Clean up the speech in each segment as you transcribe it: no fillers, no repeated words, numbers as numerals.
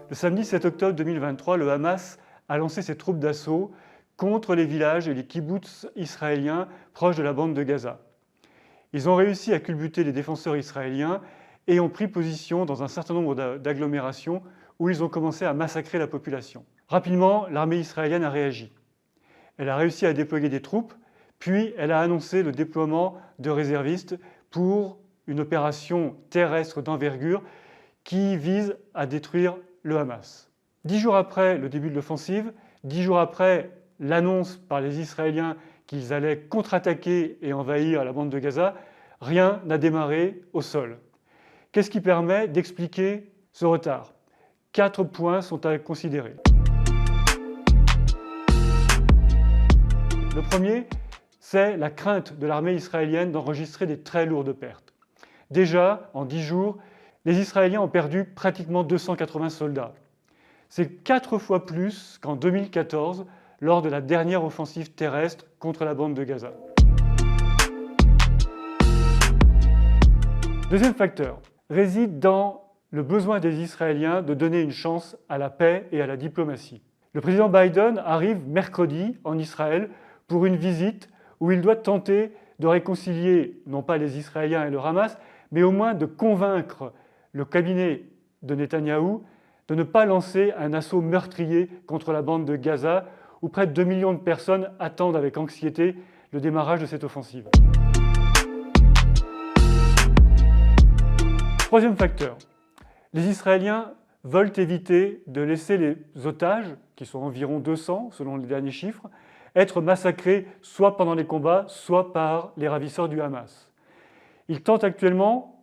Le samedi 7 octobre 2023, le Hamas a lancé ses troupes d'assaut contre les villages et les kibboutz israéliens proches de la bande de Gaza. Ils ont réussi à culbuter les défenseurs israéliens et ont pris position dans un certain nombre d'agglomérations où ils ont commencé à massacrer la population. Rapidement, l'armée israélienne a réagi. Elle a réussi à déployer des troupes, puis elle a annoncé le déploiement de réservistes pour une opération terrestre d'envergure qui vise à détruire le Hamas. 10 jours après le début de l'offensive, 10 jours après l'annonce par les Israéliens qu'ils allaient contre-attaquer et envahir la bande de Gaza, rien n'a démarré au sol. Qu'est-ce qui permet d'expliquer ce retard? 4 points sont à considérer. Le premier, c'est la crainte de l'armée israélienne d'enregistrer des très lourdes pertes. Déjà, en 10 jours, les Israéliens ont perdu pratiquement 280 soldats. C'est 4 fois plus qu'en 2014, lors de la dernière offensive terrestre contre la bande de Gaza. Deuxième facteur réside dans le besoin des Israéliens de donner une chance à la paix et à la diplomatie. Le président Biden arrive mercredi en Israël pour une visite où il doit tenter de réconcilier non pas les Israéliens et le Hamas, mais au moins de convaincre le cabinet de Netanyahou de ne pas lancer un assaut meurtrier contre la bande de Gaza, où près de 2 millions de personnes attendent avec anxiété le démarrage de cette offensive. Troisième facteur, les Israéliens veulent éviter de laisser les otages, qui sont environ 200 selon les derniers chiffres, être massacrés soit pendant les combats, soit par les ravisseurs du Hamas. Ils tentent actuellement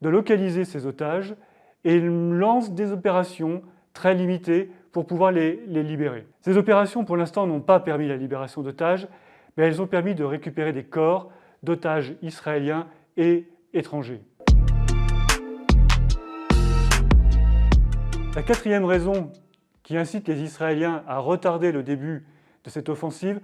de localiser ces otages et ils lancent des opérations très limitées pour pouvoir les libérer. Ces opérations, pour l'instant, n'ont pas permis la libération d'otages, mais elles ont permis de récupérer des corps d'otages israéliens et étrangers. La quatrième raison qui incite les Israéliens à retarder le début de cette offensive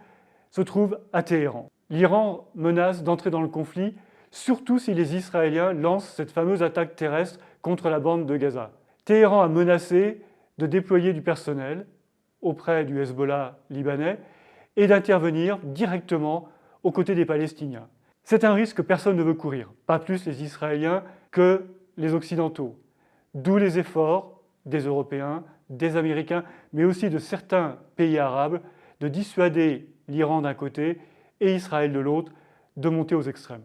se trouve à Téhéran. L'Iran menace d'entrer dans le conflit, surtout si les Israéliens lancent cette fameuse attaque terrestre contre la bande de Gaza. Téhéran a menacé de déployer du personnel auprès du Hezbollah libanais et d'intervenir directement aux côtés des Palestiniens. C'est un risque que personne ne veut courir, pas plus les Israéliens que les Occidentaux. D'où les efforts des Européens, des Américains, mais aussi de certains pays arabes de dissuader l'Iran d'un côté et Israël de l'autre de monter aux extrêmes.